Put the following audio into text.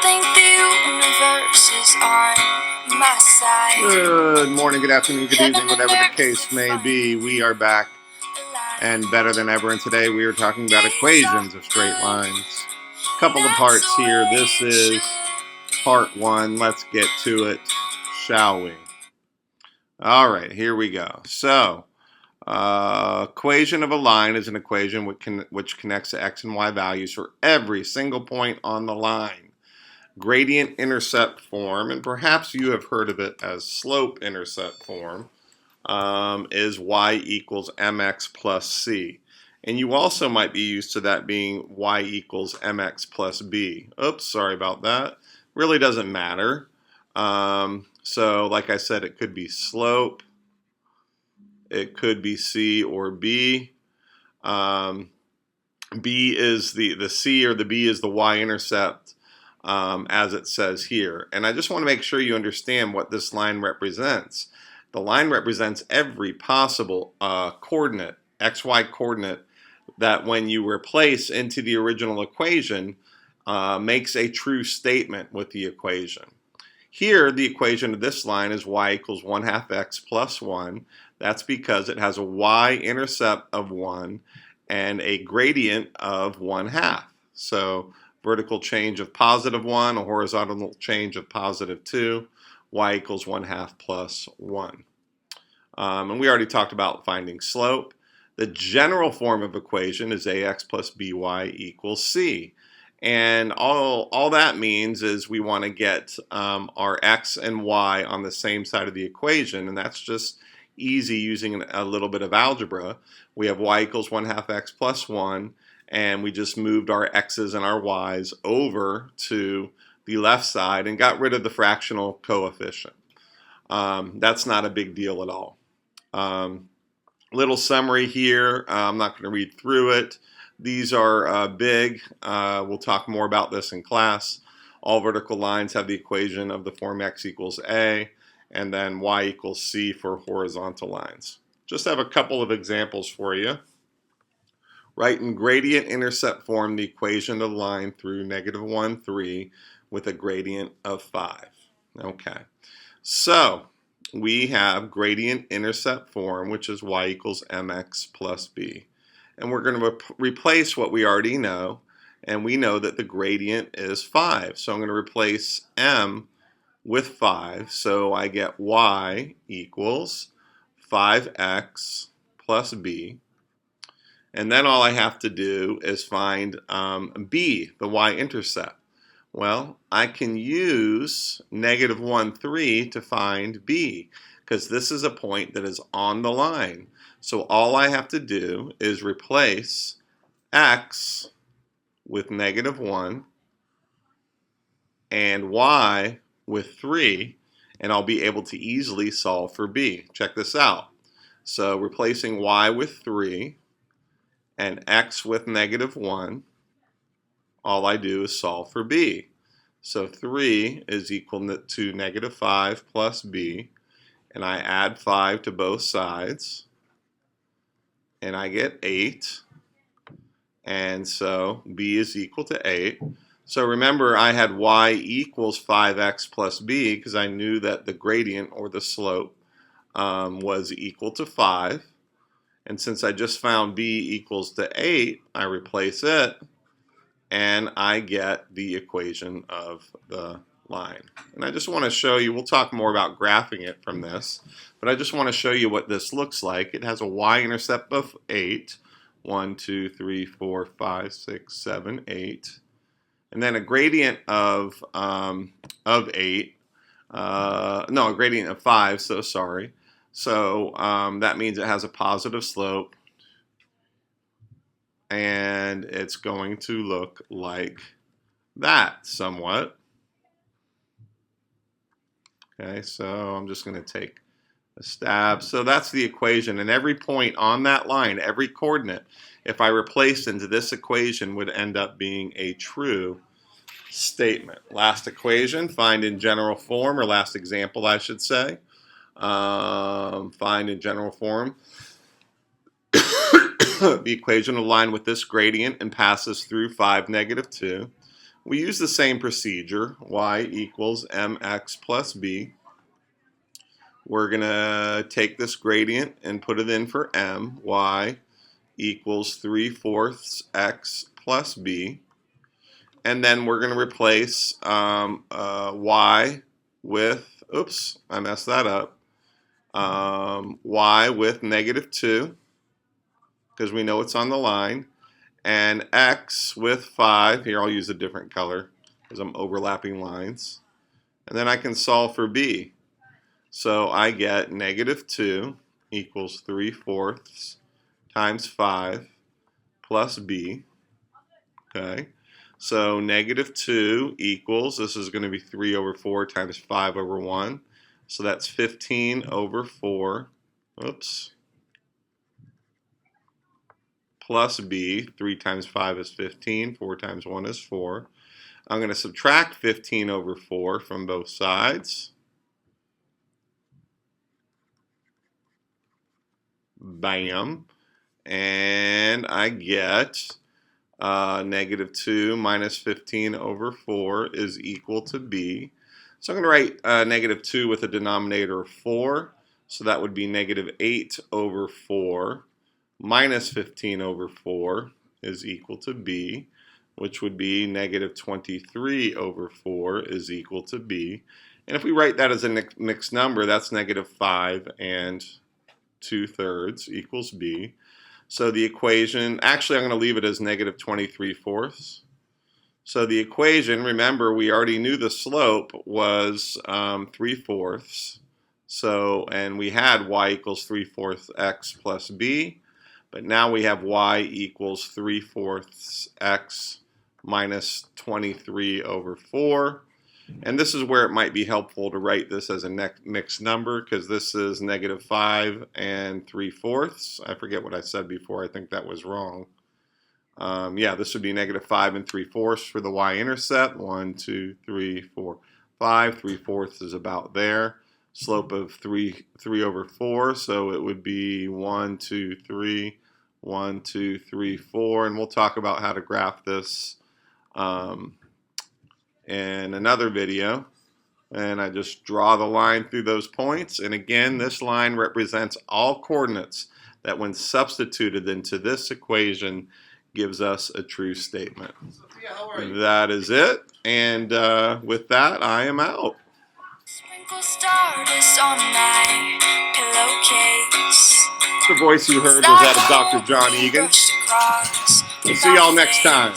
think the universe is on my side. Good morning, good afternoon, good evening, whatever the case may be. We are back and better than ever. And today we are talking about equations of straight lines. A couple of parts here. This is part one. Let's get to it, shall we? All right, here we go. So, equation of a line is an equation which connects the x and y values for every single point on the line. Gradient intercept form, and perhaps you have heard of it as slope intercept form, is y equals mx plus c. And you also might be used to that being y equals mx plus b. Oops, sorry about that. Really doesn't matter. So like I said, it could be slope, it could be c or b. B is the c or the b is the y-intercept, as it says here. And I just want to make sure you understand what this line represents. The line represents every possible coordinate, xy coordinate, that when you replace into the original equation, makes a true statement with the equation. Here, the equation of this line is y equals 1/2 x plus 1. That's because it has a y-intercept of 1 and a gradient of 1/2. So vertical change of +1, a horizontal change of +2, y equals 1/2 plus 1. And we already talked about finding slope. The general form of equation is ax plus by equals c. And all that means is we want to get our x and y on the same side of the equation, and that's just easy using a little bit of algebra. We have y equals 1/2 x plus 1, and we just moved our x's and our y's over to the left side and got rid of the fractional coefficient. That's not a big deal at all. Little summary here. I'm not going to read through it. These are big. We'll talk more about this in class. All vertical lines have the equation of the form x equals a, and then y equals c for horizontal lines. Just have a couple of examples for you. Write in gradient intercept form the equation of the line through -1, 3 with a gradient of 5. Okay, so we have gradient intercept form, which is y equals mx plus b. And we're going to replace what we already know, and we know that the gradient is 5. So I'm going to replace m with 5, so I get y equals 5x plus b. And then all I have to do is find b, the y-intercept. Well, I can use -1, 3 to find b, because this is a point that is on the line. So all I have to do is replace x with -1 and y with 3, and I'll be able to easily solve for b. Check this out. So replacing y with 3 and x with -1, all I do is solve for b. So 3 is equal to -5 plus b, and I add 5 to both sides, and I get 8, and so b is equal to 8. So remember, I had y equals 5x plus b because I knew that the gradient or the slope was equal to 5. And since I just found b equals to 8, I replace it, and I get the equation of the line. And I just want to show you, we'll talk more about graphing it from this, but I just want to show you what this looks like. It has a y-intercept of 8. 1, 2, 3, 4, 5, 6, 7, 8. And then a gradient of 8. No, a gradient of 5, so sorry. So that means it has a positive slope, and it's going to look like that somewhat. Okay, so I'm just going to take a stab. So that's the equation, and every point on that line, every coordinate, if I replaced into this equation, would end up being a true statement. Last equation, find in general form, or last example I should say. Find in general form the equation of line with this gradient and passes through 5, -2. we use the same procedure. Y equals mx plus b. We're going to take this gradient and put it in for m. Y equals 3/4 x plus b. And then we're going to replace y with, oops, I messed that up, y with -2, because we know it's on the line, and x with 5. Here, I'll use a different color because I'm overlapping lines. And then I can solve for b. So I get -2 equals 3/4 times 5 plus b. Okay, so -2 equals, this is going to be 3/4 times 5/1. So that's 15/4. Oops. Plus b. 3 times 5 is 15. 4 times 1 is 4. I'm going to subtract 15/4 from both sides. Bam. And I get -2 minus 15/4 is equal to b. So I'm going to write -2 with a denominator of 4. So that would be -8/4 minus 15/4 is equal to b, which would be -23/4 is equal to b. And if we write that as a mixed number, that's -5 and 2/3 equals b. So the equation, actually I'm going to leave it as -23/4. So the equation, remember we already knew the slope was 3/4. So, and we had y equals 3/4 x plus b. But now we have y equals 3/4 x minus 23/4. And this is where it might be helpful to write this as a mixed number, because this is -5 and 3/4. I forget what I said before. I think that was wrong. Yeah, this would be -5 and 3/4 for the y-intercept. 1, 2, 3, 4, 5. 3/4 is about there. Slope of 3/4. So it would be 1, 2, 3, 1, 2, 3, 4. And we'll talk about how to graph this in another video. And I just draw the line through those points. And again, this line represents all coordinates that when substituted into this equation gives us a true statement. That is it. And with that, I am out. Sprinkle stardust on my pillowcase. The voice you heard was that of Dr. John Egan. We'll see y'all next time.